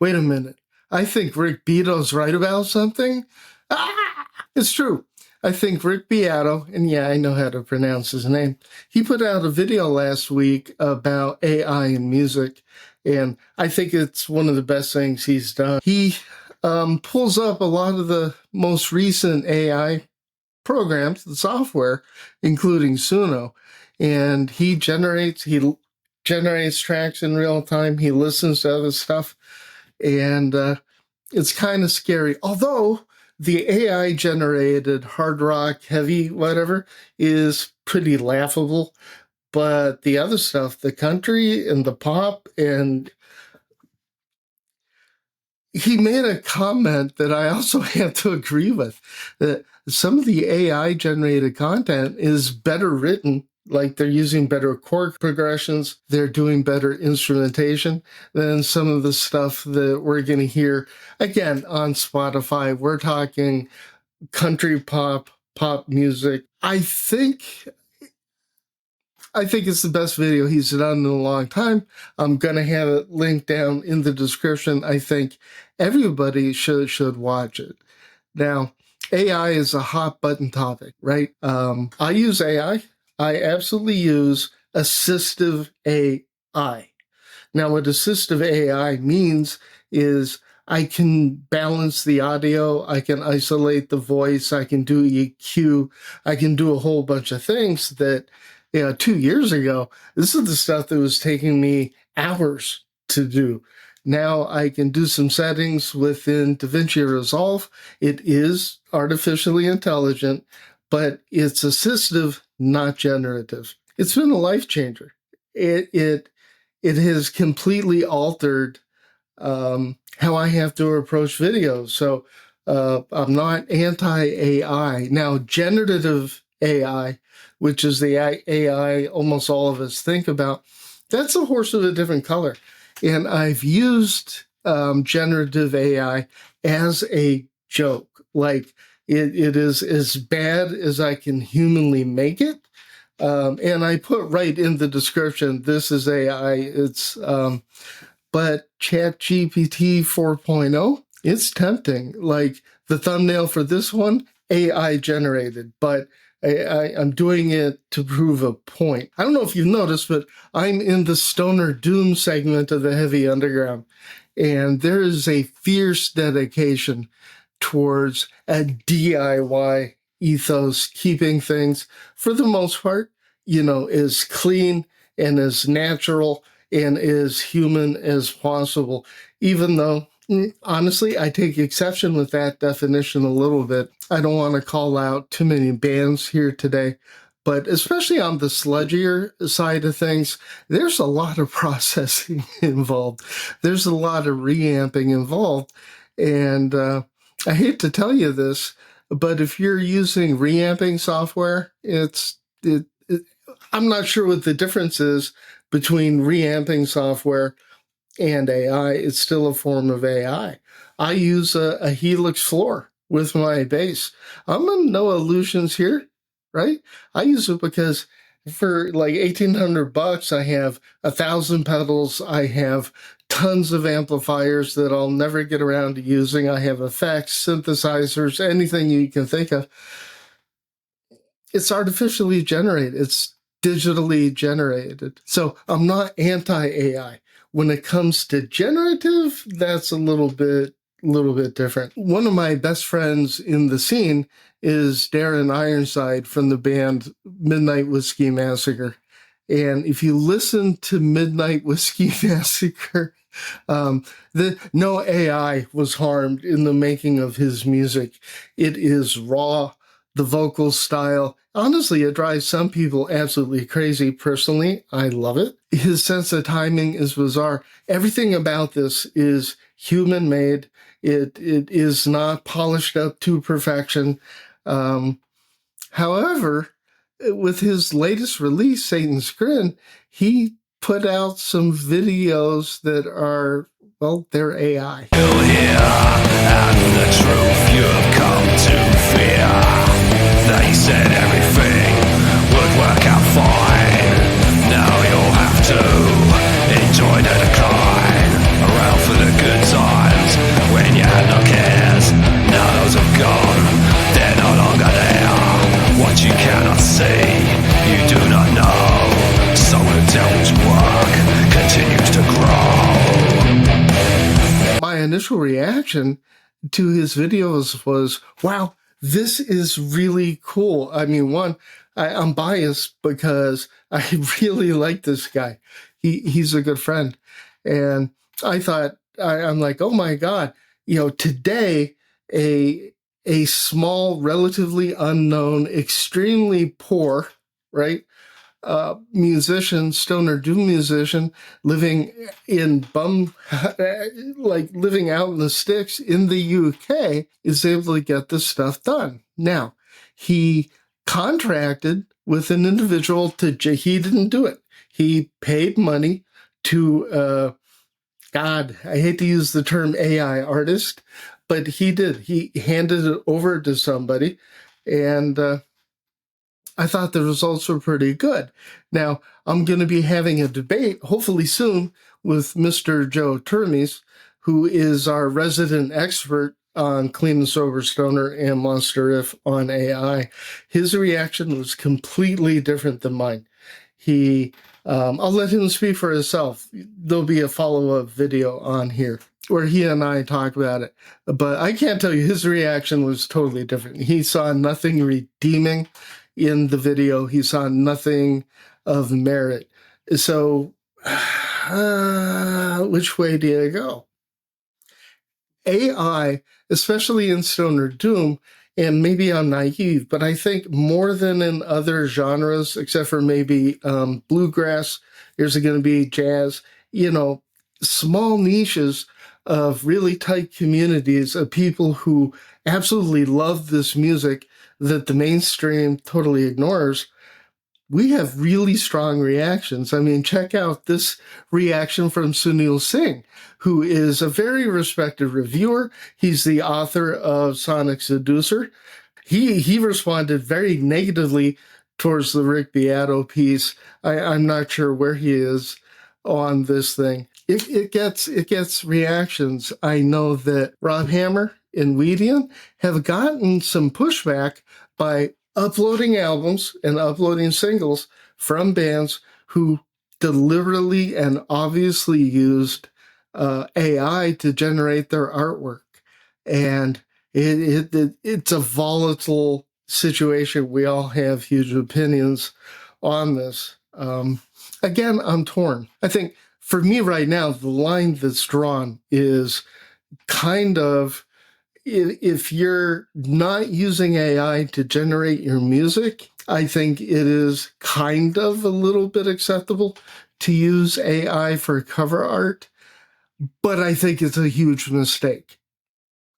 wait a minute. I think Rick Beato's right about something. It's true. I think Rick Beato, and yeah, I know how to pronounce his name, he put out a video last week about AI in music, and I think it's one of the best things he's done. He pulls up a lot of the most recent AI programs, the software, including Suno, and he generates tracks in real time. He listens to other stuff, and it's kind of scary. Although the AI generated hard rock, heavy, whatever, is pretty laughable. But the other stuff, the country and the pop, and he made a comment that I also have to agree with, that some of the AI generated content is better written. Like they're using better chord progressions, they're doing better instrumentation than some of the stuff that we're going to hear. Again, on Spotify, we're talking country pop music. I think it's the best video he's done in a long time. I'm going to have it linked down in the description. I think everybody should watch it. Now, AI is a hot button topic, right? I use AI. I absolutely use assistive AI. Now, what assistive AI means is I can balance the audio, I can isolate the voice, I can do EQ, I can do a whole bunch of things that, 2 years ago, this is the stuff that was taking me hours to do. Now I can do some settings within DaVinci Resolve. It is artificially intelligent, but it's assistive, not generative. It's been a life changer. It has completely altered how I have to approach videos. So I'm not anti-AI. Now, generative AI, which is the AI almost all of us think about, that's a horse of a different color. And I've used generative AI as a joke. Like, it is as bad as I can humanly make it. And I put right in the description, this is AI. But Chat GPT 4.0, it's tempting. Like the thumbnail for this one, AI generated, but I'm doing it to prove a point. I don't know if you've noticed, but I'm in the stoner doom segment of the heavy underground. And there is a fierce dedication towards a DIY ethos, keeping things, for the most part, as clean and as natural and as human as possible, even though, honestly, I take exception with that definition a little bit. I don't want to call out too many bands here today, but especially on the sludgier side of things, there's a lot of processing involved. There's a lot of reamping involved. And I hate to tell you this, but if you're using reamping software, I'm not sure what the difference is between reamping software and AI. It's still a form of AI. I use a Helix floor with my bass. I'm in no illusions here, right? I use it because for like $1,800, I have 1,000 pedals. I have tons of amplifiers that I'll never get around to using. I have effects, synthesizers, anything you can think of. It's artificially generated. It's digitally generated. So I'm not anti-AI. When it comes to generative, that's a little bit different. One of my best friends in the scene is Darren Ironside from the band Midnight Whiskey Massacre. And if you listen to Midnight Whiskey Massacre, no AI was harmed in the making of his music. It is raw, the vocal style. Honestly, it drives some people absolutely crazy. Personally, I love it. His sense of timing is bizarre. Everything about this is human-made. It is not polished up to perfection. However, with his latest release, Satan's Grin, he put out some videos that are, well, they're AI. You'll hear, and the truth you've come to fear. They said everything would work out fine. Now you'll have to enjoy the decline, around for the good times. initial reaction to his videos was, wow, this is really cool. I mean, one, I'm biased because I really like this guy. He's a good friend. And I thought, I'm like, oh my God, today, a small, relatively unknown, extremely poor, right, musician, stoner doom musician, living in living out in the sticks in the UK, is able to get this stuff done. Now, he contracted with an individual he didn't do it. He paid money to, God, I hate to use the term AI artist, but he did. He handed it over to somebody, and I thought the results were pretty good. Now, I'm going to be having a debate, hopefully soon, with Mr. Joe Turmes, who is our resident expert on Clean and Sober Stoner and Monster Riff on AI. His reaction was completely different than mine. I'll let him speak for himself. There'll be a follow-up video on here where he and I talk about it. But I can't tell you, his reaction was totally different. He saw nothing redeeming in the video. He saw nothing of merit. So, which way do you go? AI, especially in Stoner Doom, and maybe I'm naive, but I think more than in other genres, except for maybe bluegrass, there's going to be jazz, small niches of really tight communities of people who absolutely love this music that the mainstream totally ignores. We have really strong reactions. I mean, check out this reaction from Sunil Singh, who is a very respected reviewer. He's the author of Sonic Seducer. He responded very negatively towards the Rick Beato piece. I'm not sure where he is on this thing. It gets reactions. I know that Rob Hammer and Weedian have gotten some pushback by uploading albums and uploading singles from bands who deliberately and obviously used AI to generate their artwork. And it's a volatile situation. We all have huge opinions on this. Again, I'm torn. I think for me right now, the line that's drawn is kind of, if you're not using AI to generate your music, I think it is kind of a little bit acceptable to use AI for cover art, but I think it's a huge mistake.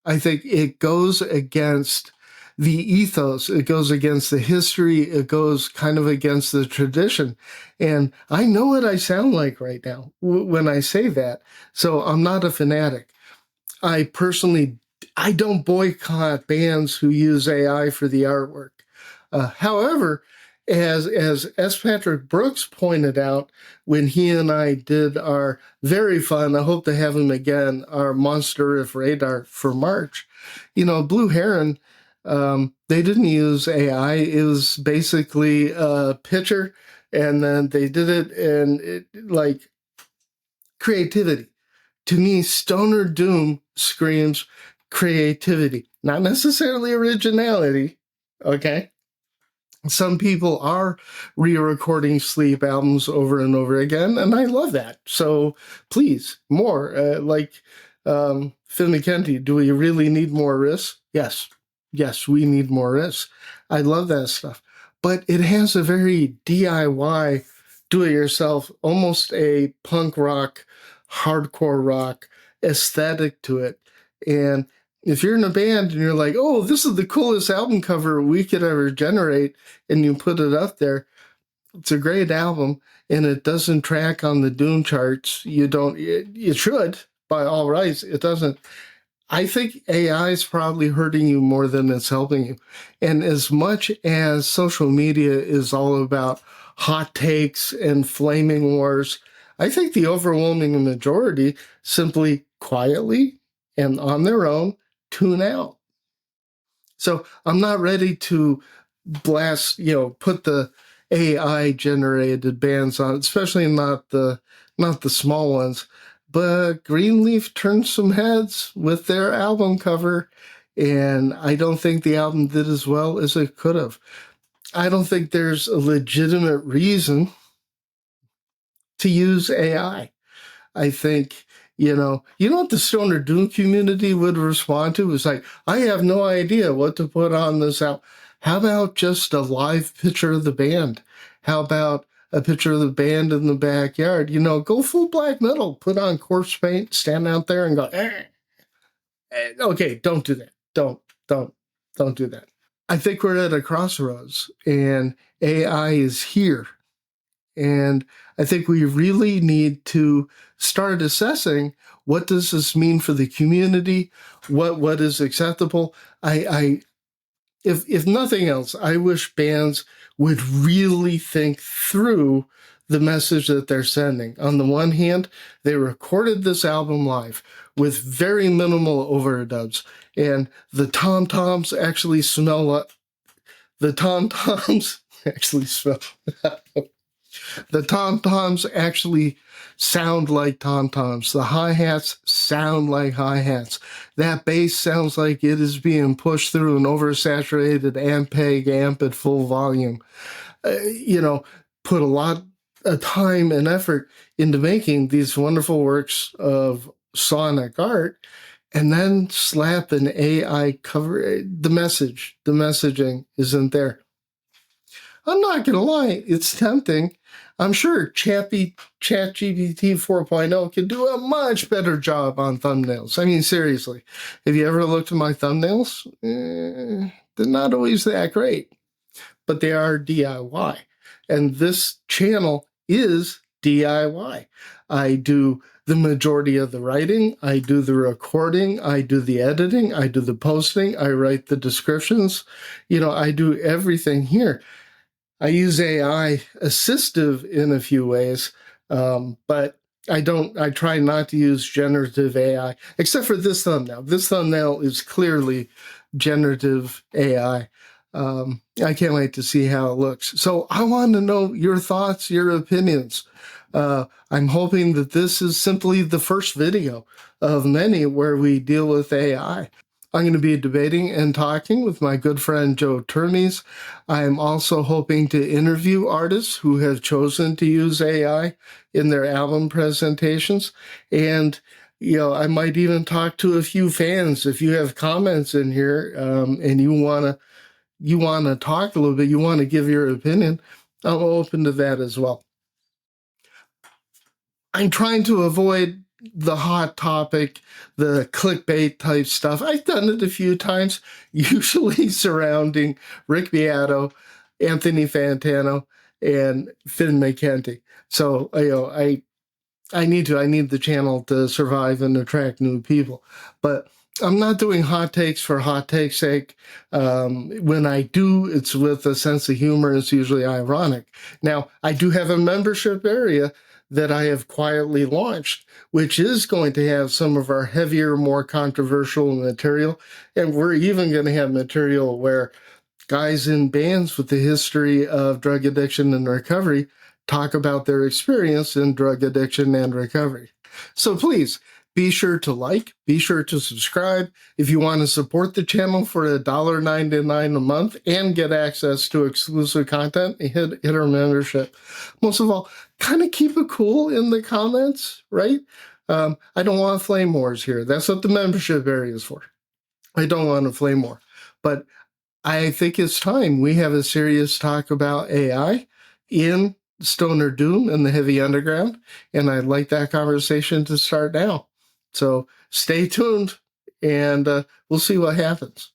I think it goes against the ethos. It goes against the history. It goes kind of against the tradition. And I know what I sound like right now when I say that. So I'm not a fanatic. I don't boycott bands who use AI for the artwork. However, as S. Patrick Brooks pointed out when he and I did our very fun, I hope to have him again, our Monster Riff Radar for March, Blue Heron, they didn't use AI. It was basically a picture, and then they did it, and it like creativity. To me, Stoner Doom screams creativity, not necessarily originality, okay? Some people are re-recording Sleep albums over and over again, and I love that. So please, more. Phil McKenty, do we really need more riffs? Yes, we need more riffs. I love that stuff. But it has a very DIY, do-it-yourself, almost a punk rock, hardcore rock aesthetic to it. And if you're in a band and you're like, oh, this is the coolest album cover we could ever generate, and you put it up there, it's a great album, and it doesn't track on the Doom charts. It should, by all rights. It doesn't. I think AI is probably hurting you more than it's helping you. And as much as social media is all about hot takes and flaming wars, I think the overwhelming majority simply quietly and on their own tune out. So I'm not ready to blast, put the AI generated bands on, especially not the small ones. but Greenleaf turned some heads with their album cover, and I don't think the album did as well as it could have. I don't think there's a legitimate reason to use AI. I think, you know what the Stoner Doom community would respond to is like, I have no idea what to put on this album. How about just a live picture of the band? How about a picture of the band in the backyard? Go full black metal, put on corpse paint, stand out there and go, okay, don't do that. Don't do that. I think we're at a crossroads, and AI is here. And I think we really need to start assessing, what does this mean for the community? What is acceptable? If nothing else, I wish bands would really think through the message that they're sending. On the one hand, they recorded this album live with very minimal overdubs, and the tom-toms actually smell like the tom-toms actually smell. The tom-toms actually sound like tom-toms. The hi-hats sound like hi-hats. That bass sounds like it is being pushed through an oversaturated Ampeg amp at full volume. Put a lot of time and effort into making these wonderful works of sonic art, and then slap an AI cover. The messaging isn't there. I'm not going to lie, it's tempting. I'm sure Chappy GPT 4.0 can do a much better job on thumbnails. I mean, seriously, have you ever looked at my thumbnails? They're not always that great, but they are DIY. And this channel is DIY. I do the majority of the writing. I do the recording. I do the editing. I do the posting. I write the descriptions. I do everything here. I use AI assistive in a few ways, but I try not to use generative AI, except for this thumbnail. This thumbnail is clearly generative AI. I can't wait to see how it looks. So I want to know your thoughts, your opinions. I'm hoping that this is simply the first video of many where we deal with AI. I'm going to be debating and talking with my good friend Joe Turmes. I'm also hoping to interview artists who have chosen to use AI in their album presentations. And, I might even talk to a few fans. If you have comments in here and you want to talk a little bit, you want to give your opinion, I'm open to that as well. I'm trying to avoid the hot topic, the clickbait type stuff. I've done it a few times, usually surrounding Rick Beato, Anthony Fantano, and Finn McKenty. So, I need the channel to survive and attract new people. But I'm not doing hot takes for hot take's sake. When I do, it's with a sense of humor. It's usually ironic. Now, I do have a membership area that I have quietly launched, which is going to have some of our heavier, more controversial material. And we're even going to have material where guys in bands with the history of drug addiction and recovery talk about their experience in drug addiction and recovery. So please, be sure to like, be sure to subscribe. If you want to support the channel for $1.99 a month and get access to exclusive content, hit our membership. Most of all, kind of keep it cool in the comments, right? I don't want flame wars here. That's what the membership area is for. I don't want a flame war. But I think it's time we have a serious talk about AI in Stoner Doom and the Heavy Underground. And I'd like that conversation to start now. So stay tuned, and we'll see what happens.